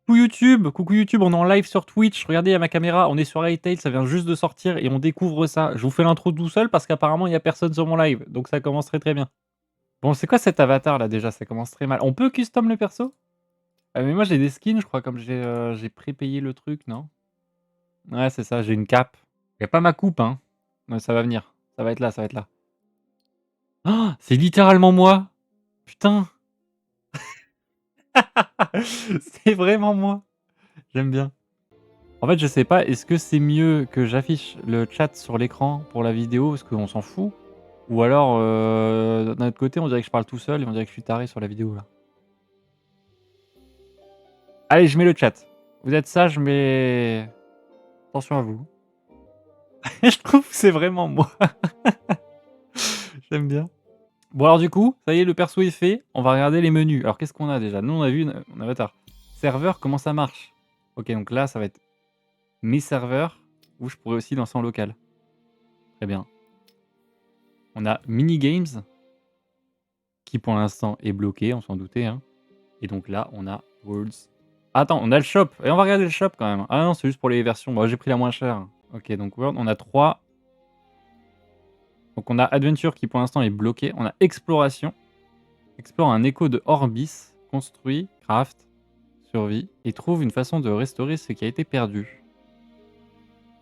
Coucou YouTube, on est en live sur Twitch. Regardez à ma caméra, on est sur Hytale, ça vient juste de sortir et on découvre ça. Je vous fais l'intro tout seul parce qu'apparemment il y a personne sur mon live, donc ça commence très bien. Bon, c'est quoi cet avatar là déjà? Ça commence très mal. On peut custom le perso? Ah, mais moi j'ai des skins, je crois, comme j'ai prépayé le truc, non? Ouais, c'est ça, j'ai une cape. Y a pas ma coupe, hein. Ouais, ça va venir. Ça va être là, ça va être là. Oh, c'est littéralement moi. Putain, c'est vraiment moi. J'aime bien. En fait, je sais pas, est-ce que c'est mieux que j'affiche le chat sur l'écran pour la vidéo parce qu'on s'en fout? Ou alors, d'un autre côté, on dirait que je parle tout seul et on dirait que je suis taré sur la vidéo là. Allez, je mets le chat. Vous êtes sages, mais attention à vous. Je trouve que c'est vraiment moi. J'aime bien. Bon alors du coup, ça y est, le perso est fait. On va regarder les menus. Alors qu'est-ce qu'on a déjà? Nous, on a vu un avatar. Serveur, comment ça marche? Ok, donc là, ça va être mes serveurs où je pourrais aussi lancer en local. Très bien. On a mini games qui pour l'instant est bloqué, on s'en doutait. Hein. Et donc là, on a Worlds. Attends, on a le shop. Et on va regarder le shop quand même. Ah non, c'est juste pour les versions. Moi, j'ai pris la moins chère. Ok, donc World, on a 3. Donc on a Adventure qui pour l'instant est bloqué. On a Exploration. Explore un écho de Orbis. Construit, craft, survie. Et trouve une façon de restaurer ce qui a été perdu.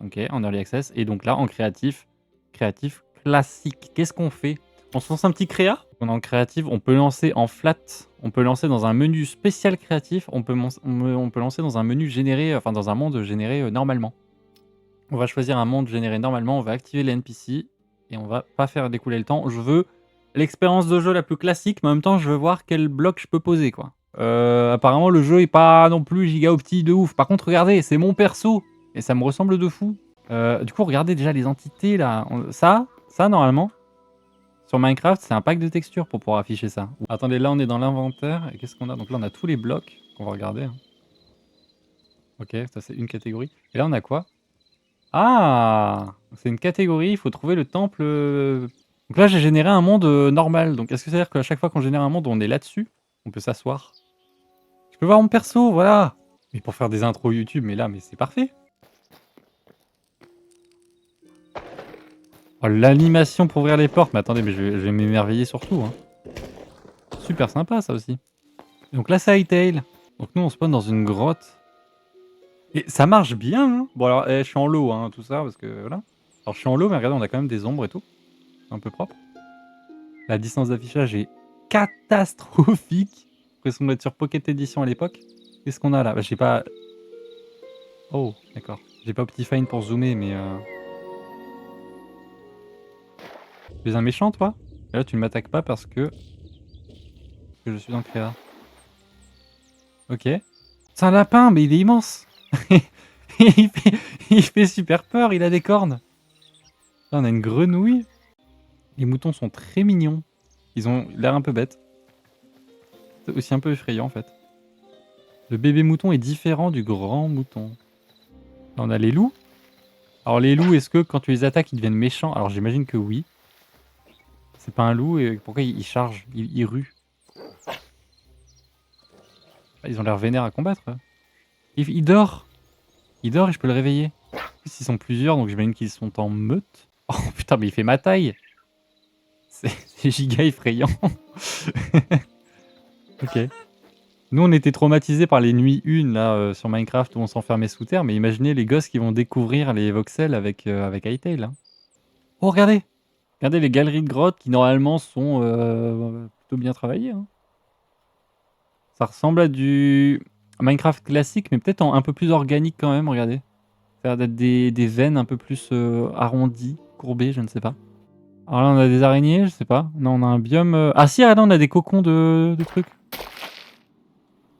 Ok, en early access. Et donc là, en créatif classique. Qu'est-ce qu'on fait? On se lance un petit créa. On est en créatif, on peut lancer en flat, on peut lancer dans un menu spécial créatif, on peut lancer dans un menu généré, enfin dans un monde généré normalement. On va choisir un monde généré normalement, on va activer les NPC et on va pas faire découler le temps. Je veux l'expérience de jeu la plus classique, mais en même temps je veux voir quel bloc je peux poser quoi. Apparemment le jeu est pas non plus giga opti de ouf. Par contre regardez, c'est mon perso et ça me ressemble de fou. Du coup regardez déjà les entités là, ça normalement. Sur Minecraft, c'est un pack de textures pour pouvoir afficher ça. Attendez, là on est dans l'inventaire. Et qu'est-ce qu'on a? Donc là on a tous les blocs qu'on va regarder. Hein. Ok, ça c'est une catégorie. Et là on a quoi? Ah! C'est une catégorie, il faut trouver le temple. Donc là j'ai généré un monde normal. Donc est-ce que ça veut dire qu'à chaque fois qu'on génère un monde, on est là-dessus? On peut s'asseoir. Je peux voir mon perso, voilà! Mais pour faire des intros YouTube, mais là, mais c'est parfait! Oh, l'animation pour ouvrir les portes! Mais attendez, mais je vais m'émerveiller surtout. Hein. Super sympa ça aussi. Donc là c'est Hytale. Donc nous on spawn dans une grotte. Et ça marche bien, hein. Bon alors, je suis en low, hein, tout ça, parce que voilà. Alors je suis en low, mais regardez, on a quand même des ombres et tout. C'est un peu propre. La distance d'affichage est catastrophique. L'impression d'être sur Pocket Edition à l'époque. Qu'est-ce qu'on a là? Bah, j'ai pas... Oh, d'accord. J'ai pas Optifine pour zoomer, mais... Tu es un méchant, toi? Et là, tu ne m'attaques pas parce que je suis dans le créa. Ok. C'est un lapin, mais il est immense. il, fait... il fait super peur, il a des cornes. Là, on a une grenouille. Les moutons sont très mignons. Ils ont l'air un peu bêtes. C'est aussi un peu effrayant en fait. Le bébé mouton est différent du grand mouton. Là, on a les loups. Alors les loups, est-ce que quand tu les attaques, ils deviennent méchants? Alors j'imagine que oui. C'est pas un loup et pourquoi ils chargent? Ils ruent. Ah, ils ont l'air vénères à combattre. Il dort. Il dort et je peux le réveiller. En plus, ils sont plusieurs, donc j'imagine qu'ils sont en meute. Oh putain, mais il fait ma taille. C'est giga effrayant. Ok. Nous, on était traumatisés par les nuits 1 là, sur Minecraft où on s'enfermait sous terre, mais imaginez les gosses qui vont découvrir les voxels avec Hytale. Hein. Oh, regardez! Regardez les galeries de grottes qui normalement sont plutôt bien travaillées. Hein. Ça ressemble à du Minecraft classique, mais peut-être un peu plus organique quand même, regardez. Ça a l'air d'être des veines un peu plus arrondies, courbées, je ne sais pas. Alors là, on a des araignées, je sais pas. Non, on a un biome... Ah si, là, on a des cocons de trucs.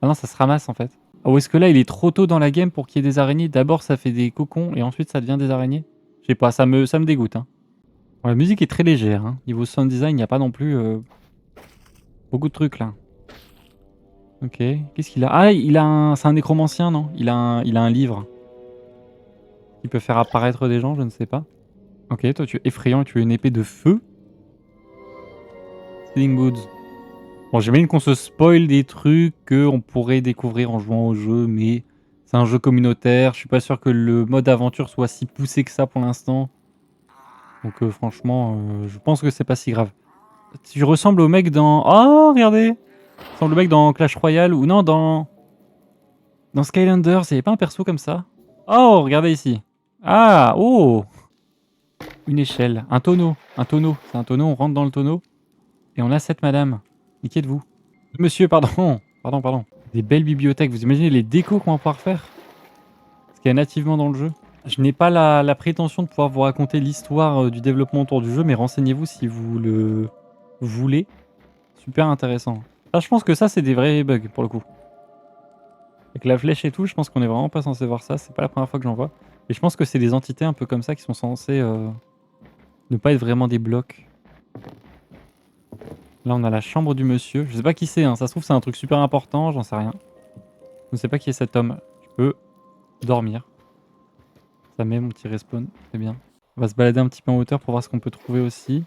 Ah non, ça se ramasse en fait. Ah, ou est-ce que là, il est trop tôt dans la game pour qu'il y ait des araignées? D'abord, ça fait des cocons et ensuite, ça devient des araignées. Je sais pas, ça me dégoûte. Hein. Bon, la musique est très légère. Hein. Niveau sound design, il n'y a pas non plus beaucoup de trucs là. Ok, qu'est-ce qu'il a? Ah, c'est un nécromancien, non? Il a un livre. Il peut faire apparaître des gens, je ne sais pas. Ok, toi, tu es effrayant, tu as une épée de feu. Stealing Boots. Bon, j'imagine qu'on se spoil des trucs qu'on pourrait découvrir en jouant au jeu, mais c'est un jeu communautaire. Je suis pas sûr que le mode aventure soit si poussé que ça pour l'instant. Donc franchement, je pense que c'est pas si grave. Tu ressembles au mec dans... Oh, regardez! Tu ressembles au mec dans Clash Royale ou non, dans Skylanders. Il y avait pas un perso comme ça? Oh, regardez ici. Ah, oh! Une échelle. Un tonneau. Un tonneau. C'est un tonneau, on rentre dans le tonneau. Et on a cette madame. Mais qui êtes-vous? Monsieur, pardon. Pardon. Des belles bibliothèques. Vous imaginez les décos qu'on va pouvoir faire? Ce qui est nativement dans le jeu. Je n'ai pas la prétention de pouvoir vous raconter l'histoire du développement autour du jeu, mais renseignez-vous si vous le voulez. Super intéressant. Ah, je pense que ça, c'est des vrais bugs pour le coup. Avec la flèche et tout, je pense qu'on est vraiment pas censé voir ça. C'est pas la première fois que j'en vois. Et je pense que c'est des entités un peu comme ça qui sont censées ne pas être vraiment des blocs. Là, on a la chambre du monsieur. Je sais pas qui c'est, hein. Ça se trouve, c'est un truc super important, j'en sais rien. Je ne sais pas qui est cet homme. Je peux dormir. Ça met mon petit respawn, très bien. On va se balader un petit peu en hauteur pour voir ce qu'on peut trouver aussi.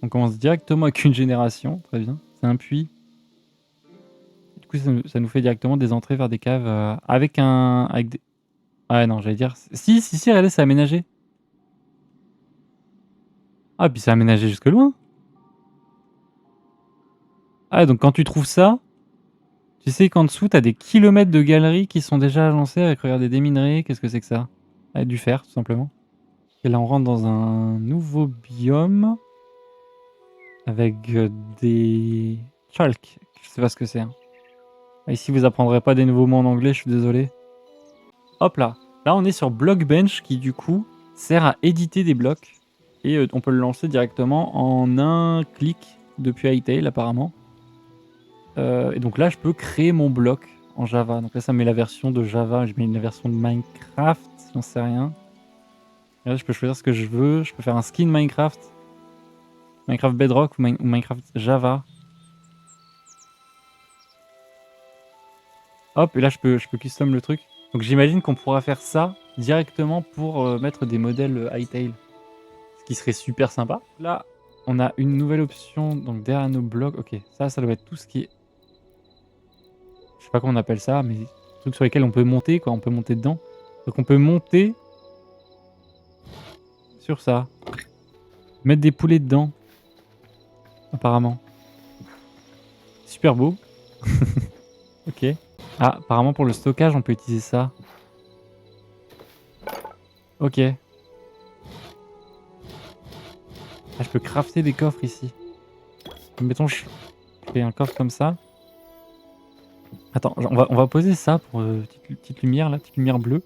On commence directement avec une génération, très bien. C'est un puits. Du coup, ça nous fait directement des entrées vers des caves avec un... Avec des... Ah non, j'allais dire... Si, regardez, c'est aménagé. Ah, puis c'est aménagé jusque loin. Ah, donc quand tu trouves ça, tu sais qu'en dessous, t'as des kilomètres de galeries qui sont déjà agencées avec, regardez, des minerais. Qu'est-ce que c'est que ça? Ah, du fer, tout simplement. Et là, on rentre dans un nouveau biome avec des chalk. Je sais pas ce que c'est. Hein. Ici, vous apprendrez pas des nouveaux mots en anglais, je suis désolé. Hop là. Là, on est sur Blockbench qui, du coup, sert à éditer des blocs. Et on peut le lancer directement en un clic depuis Hytale, apparemment. Et donc là, je peux créer mon bloc en Java. Donc là, ça met la version de Java. Je mets la version de Minecraft, j'en sais rien. Et là, je peux choisir ce que je veux. Je peux faire un skin Minecraft. Minecraft Bedrock ou Minecraft Java. Hop, et là, je peux custom le truc. Donc j'imagine qu'on pourra faire ça directement pour mettre des modèles Hytale. Ce qui serait super sympa. Là, on a une nouvelle option. Donc derrière nos blocs. Ok, ça doit être tout ce qui est... Je sais pas comment on appelle ça, mais trucs sur lesquels on peut monter, quoi. On peut monter dedans. Donc on peut monter sur ça. Mettre des poulets dedans. Apparemment. Super beau. Ok. Ah, apparemment pour le stockage, on peut utiliser ça. Ok. Ah, je peux crafter des coffres ici. Mettons, je fais un coffre comme ça. Attends, on va poser ça pour petite lumière là, petite lumière bleue.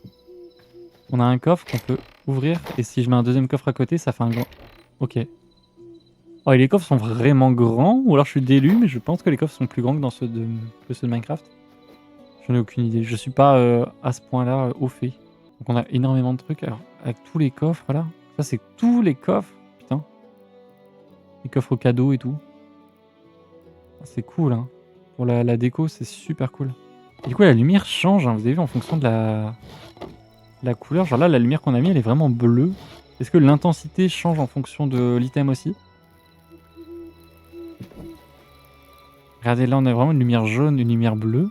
On a un coffre qu'on peut ouvrir et si je mets un deuxième coffre à côté, ça fait un grand... Ok. Oh, et les coffres sont vraiment grands ou alors je suis délu, mais je pense que les coffres sont plus grands que ceux de Minecraft. J'en ai aucune idée. Je suis pas à ce point-là au fait. Donc on a énormément de trucs. Alors, avec tous les coffres là. Ça, c'est tous les coffres. Putain. Les coffres cadeaux et tout. C'est cool, hein. Pour la déco, c'est super cool. Et du coup, la lumière change, hein, vous avez vu, en fonction de la couleur. Genre là, la lumière qu'on a mis, elle est vraiment bleue. Est-ce que l'intensité change en fonction de l'item aussi? Regardez, là, on a vraiment une lumière jaune, une lumière bleue.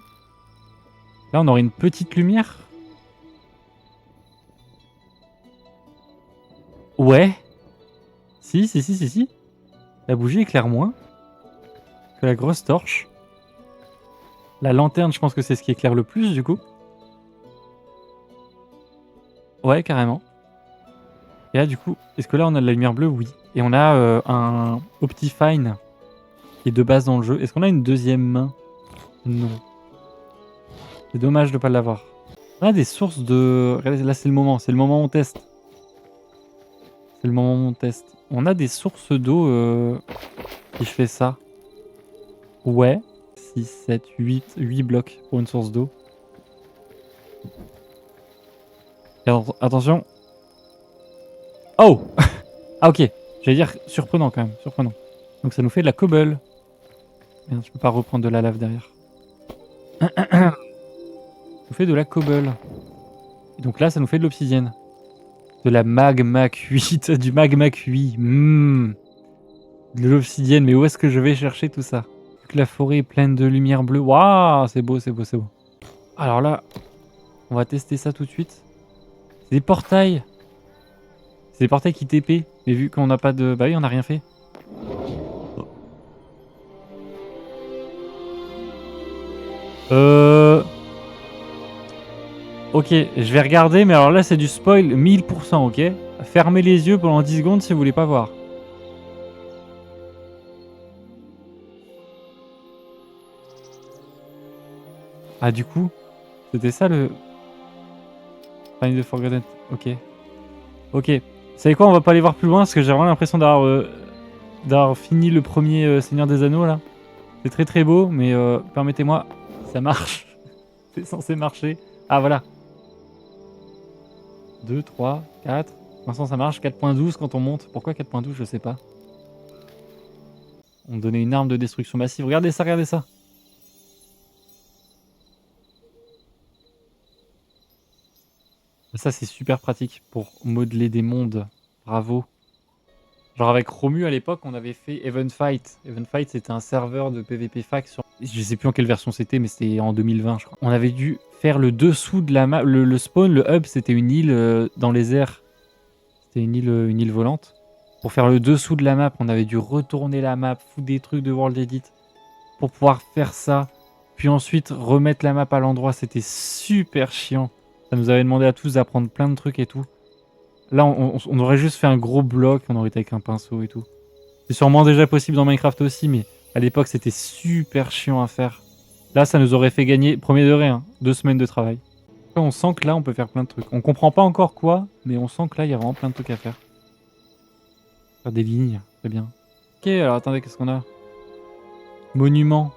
Là, on aurait une petite lumière. Ouais. Si. La bougie éclaire moins que la grosse torche. La lanterne, je pense que c'est ce qui éclaire le plus, du coup. Ouais, carrément. Et là, du coup, est-ce que là, on a de la lumière bleue? Oui. Et on a un Optifine qui est de base dans le jeu. Est-ce qu'on a une deuxième main? Non. C'est dommage de ne pas l'avoir. On a des sources de... Regardez, là, c'est le moment. C'est le moment où on teste. C'est le moment où on teste. On a des sources d'eau si je fais ça. Ouais. 6, 7, 8 blocs pour une source d'eau. Attention. Oh. Ah ok. J'allais dire surprenant quand même. Surprenant. Donc ça nous fait de la cobble. Merde, je peux pas reprendre de la lave derrière. Ça nous fait de la cobble. Et donc là, ça nous fait de l'obsidienne. De la magma cuite. Du magma cuit. De l'obsidienne. Mais où est-ce que je vais chercher tout ça? Vu que la forêt est pleine de lumière bleue. Waouh, c'est beau, c'est beau, c'est beau. Alors là, on va tester ça tout de suite. C'est des portails. C'est des portails qui TP. Mais vu qu'on n'a pas de... Bah oui, on n'a rien fait. Ok, je vais regarder, mais alors là, c'est du spoil 1000%, ok? Fermez les yeux pendant 10 secondes si vous voulez pas voir. Ah, du coup, c'était ça le... Find the Forgotten. Ok. Ok. Vous savez quoi, on va pas aller voir plus loin parce que j'ai vraiment l'impression d'avoir fini le premier Seigneur des Anneaux là. C'est très très beau, mais permettez-moi, ça marche. C'est censé marcher. Ah voilà. 2, 3, 4. Pour l'instant ça marche. 4.12 quand on monte. Pourquoi 4.12, je sais pas. On me donnait une arme de destruction massive. Regardez ça, regardez ça. Ça c'est super pratique pour modeler des mondes. Bravo. Genre avec Romu à l'époque, on avait fait Eventfight. Eventfight, c'était un serveur de PvP fac sur... Je sais plus en quelle version c'était, mais c'était en 2020, je crois. On avait dû faire le dessous de la map. Le spawn, le hub, c'était une île dans les airs. C'était une île volante. Pour faire le dessous de la map, on avait dû retourner la map, foutre des trucs de World Edit pour pouvoir faire ça. Puis ensuite, remettre la map à l'endroit. C'était super chiant. Ça nous avait demandé à tous d'apprendre plein de trucs et tout. Là, on aurait juste fait un gros bloc, on aurait été avec un pinceau et tout. C'est sûrement déjà possible dans Minecraft aussi, mais à l'époque, c'était super chiant à faire. Là, ça nous aurait fait gagner, premier degré, hein, 2 semaines de travail. On sent que là, on peut faire plein de trucs. On comprend pas encore quoi, mais on sent que là, il y a vraiment plein de trucs à faire. Faire des lignes, c'est bien. Ok, alors attendez, qu'est-ce qu'on a? Monument.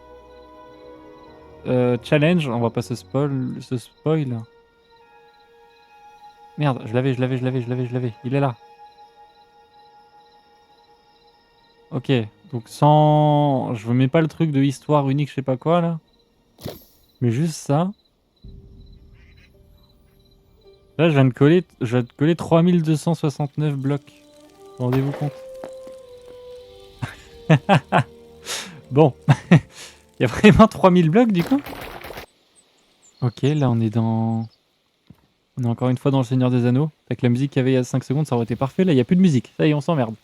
Challenge, on va pas se spoil. Merde, je l'avais. Il est là. Ok, donc sans... Je mets pas le truc de histoire unique, je sais pas quoi, là. Mais juste ça. Là, je viens de coller 3269 blocs. Rendez-vous compte. Bon. Il y a vraiment 3000 blocs, du coup? Ok, là, on est dans... On est encore une fois dans le Seigneur des Anneaux. Avec la musique qu'il y avait il y a 5 secondes, ça aurait été parfait. Là, il n'y a plus de musique. Ça y est, on s'emmerde.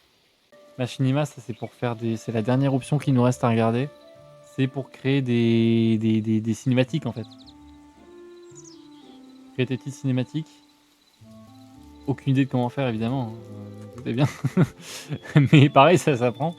Machinima, ça, c'est pour faire des... C'est la dernière option qu'il nous reste à regarder. C'est pour créer des cinématiques, en fait. Créer des petites cinématiques. Aucune idée de comment faire, évidemment. Tout est bien. Mais pareil, ça s'apprend.